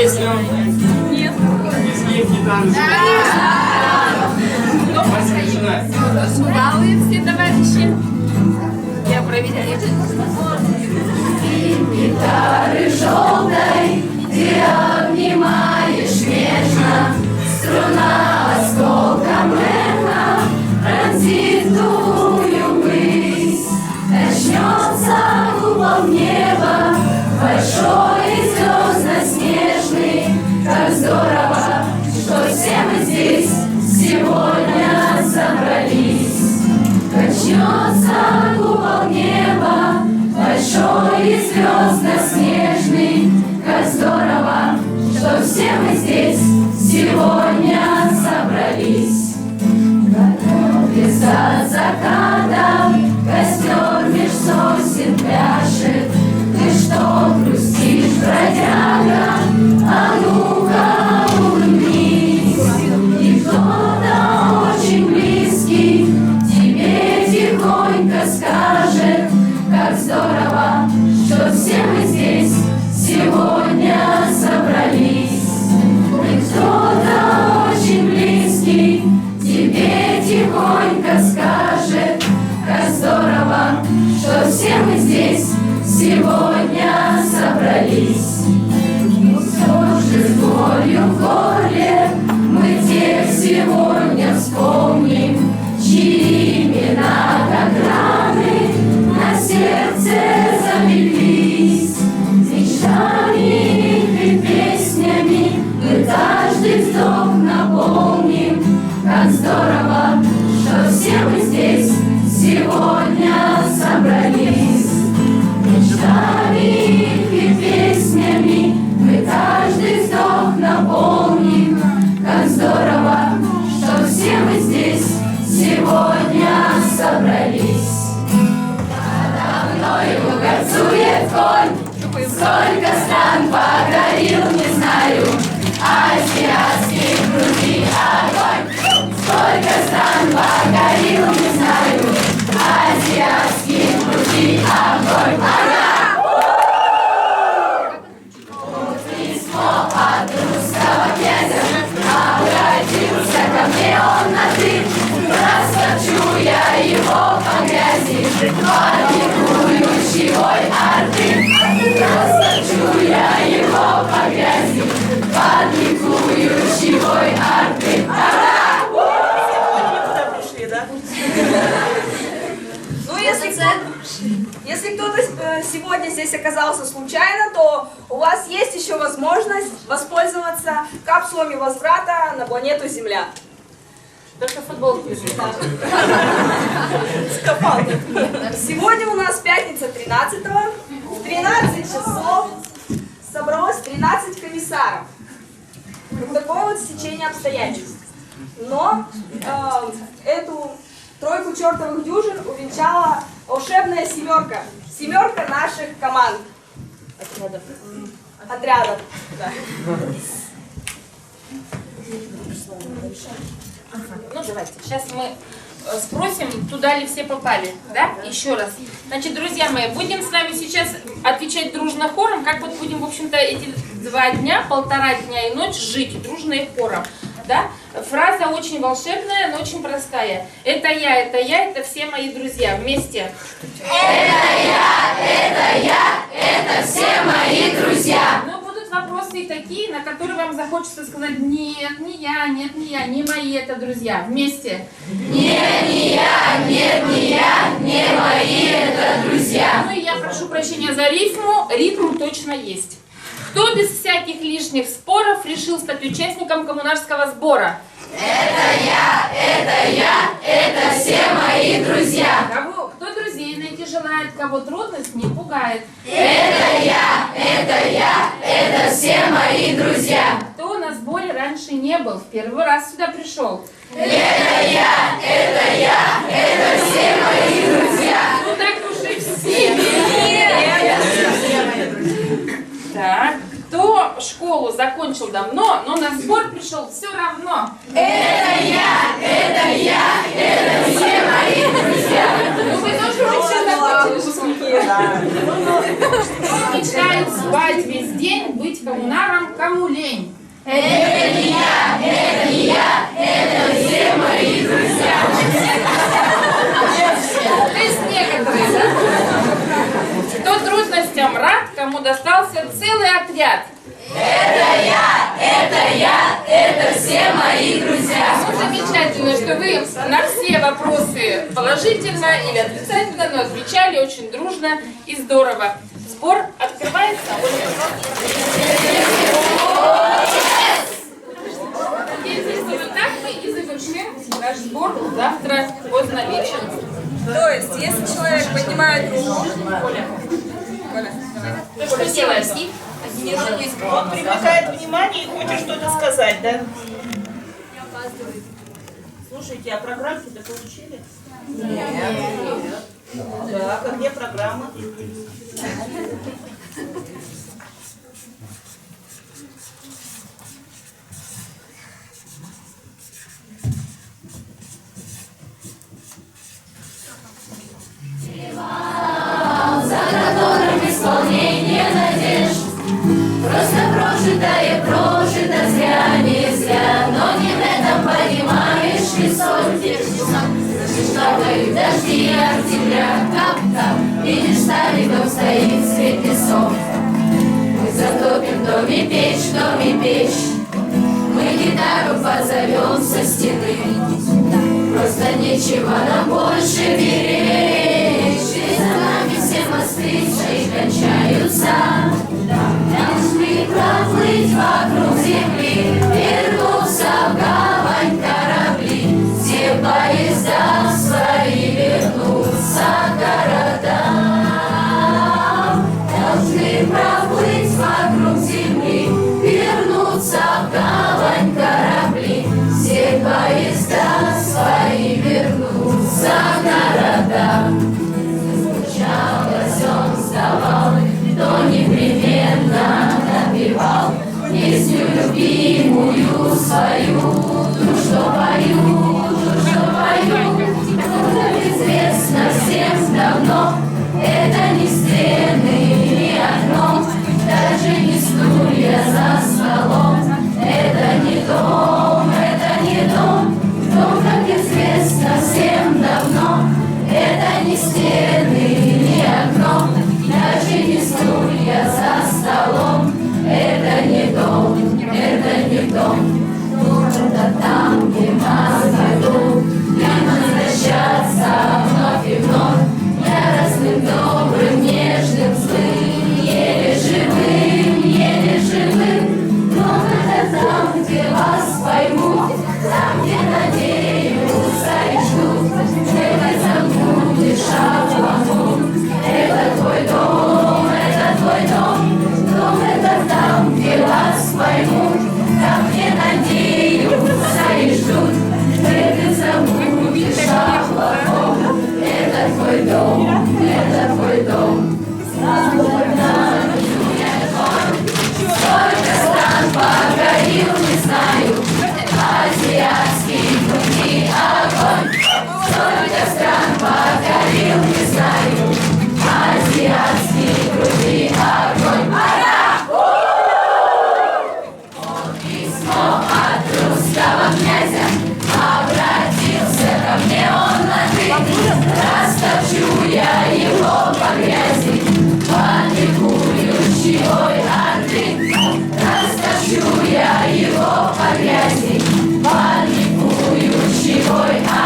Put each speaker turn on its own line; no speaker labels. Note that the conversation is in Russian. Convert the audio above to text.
песню?
Нет.
Изгиб гитары. Давайте начинать.
Усталые все товарищи. Я проверяю.
Гитары желтой ты обнимаешь нежно, струна осколком эха пронзит дую высь. Начнется купол неба, большой и звездно-снежный. Как здорово, что все мы здесь сегодня собрались. Начнется купол неба, большой и звездно-снежный. Как здорово, что все мы здесь сегодня собрались. Готовясь от заката, костер меж сосен пляшет. Ты что грустишь, бродяга? А ну-ка улыбнись. И кто-то очень близкий тебе тихонько скажет: как здорово, что все мы здесь сегодня собрались. И кто-то очень близкий тебе тихонько скажет: как здорово, что все мы здесь сегодня собрались. Что же с болью в горле мы тех сегодня вспомним, чьи имена как раны на сердце запеклись. Мечтами и песнями мы каждый вздох наполним. Как здорово, что все мы здесь сегодня собрались. Мечтами и песнями мы каждый вздох наполним. Как здорово, что все мы здесь сегодня собрались. Надо мною горцует конь, сколько стран покорил, не знаю. Азиатских груди огонь, сколько стран покорил, не знаю. Азиатских груди огонь. Письмо от русского князя, обратился ко мне он на ты. Растопчу я его по грязи, подвигующей арты. Растопчу я его по грязи, подвигующей арты.
Пришли, да? Ну, если кто-то сегодня здесь оказался случайно, то у вас есть еще возможность воспользоваться капсулами возврата на планету Земля.
Только футболку не
Скафандр. Сегодня у нас пятница 13-го. В 13 часов собралось 13 комиссаров. Такое вот стечение обстоятельств. Но эту тройку чертовых дюжин увенчала волшебная семерка. Семерка наших команд. Отрядов. Да.
Ну, давайте. Сейчас мы спросим, туда ли все попали. Да? Еще раз. Значит, друзья мои, будем с вами сейчас отвечать дружно хором, как вот будем, в общем-то, эти 2 дня, 1,5 дня и ночь жить дружно и хором. Да? Фраза очень волшебная, но очень простая. Это я, это все мои друзья. Вместе.
Это все мои друзья.
Ну, будут вопросы и такие, на которые вам захочется сказать: нет, не я, нет, не я, не мои это друзья. Вместе.
Нет, не я, нет, не я, не мои это друзья.
Ну и я прошу прощения за рифму. Ритм точно есть. Кто без всяких лишних споров решил стать участником коммунарского сбора?
Это все мои друзья.
Кто друзей найти желает, кого трудность не пугает?
Это все мои друзья.
Кто на сборе раньше не был, в первый раз сюда пришел?
Это все мои друзья.
Ну так уж и все. Так, кто кто школу закончил давно, но на сбор пришел все равно.
Это все мои друзья.
Ну вы тоже выпускники. Кто мечтает спать весь день, быть коммунаром, кому лень?
Это не я, это все мои друзья.
То есть некоторые, да? Кто трудностям рад, кому достался целый отряд.
Это все мои друзья.
Ну, замечательно, что вы на все вопросы положительно или отрицательно, но отвечали очень дружно и здорово. Сбор открывается. Так мы и завершим наш сбор завтра поздно вечером.
То есть, если человек поднимает руку,
Что делаешь?
Он привлекает внимание и хочет что-то сказать, да? Слушайте, а программки-то получили? Нет. Так, а где программа?
За которым исполнение надежд. Просто прожито зря, не зря. Но не в этом понимаешь ли соль. Шагают дожди октября. Кап-кап, видишь, старый дом стоит, свет песок. Мы затопим в доме печь. Мы гитару позовем со стены. Просто нечего нам больше беречь. И за нами все мосты свои кончаются. Должны проплыть вокруг земли, вернуться в гавань корабли. Все поезда свои вернутся к городам. Должны проплыть вокруг земли, вернуться в гавань корабли. Все поезда свои вернутся к городам. Случалось, он вставал, то непременно напевал песню любимую свою. Ну что пою, как известно всем давно, это не стены, не окно, даже не стулья за столом. Это не дом, дом, как известно всем давно, это не стены, не окно, даже не стулья за столом. Это не дом, это там, где нас пойдут, и возвращаться вновь и вновь, яростным, добрым, нежным, злым, еле живым, но это там, где вас поймут, там, где надеются и ждут, это забудешь обманут. Это твой дом, это там, где вас поймут, там, где надеются и ждут, ты забудешь о плохом. Это твой дом, Сколько стран покорил, не знаю, азиатский внутри огонь. Сколько стран покорил, не знаю, азиатский внутри огонь. Письмо от русского князя обратился ко мне он на ты. Растопчу я его по грязи, паникующий ой орды. Растопчу я его по грязи, паникующий ой орды.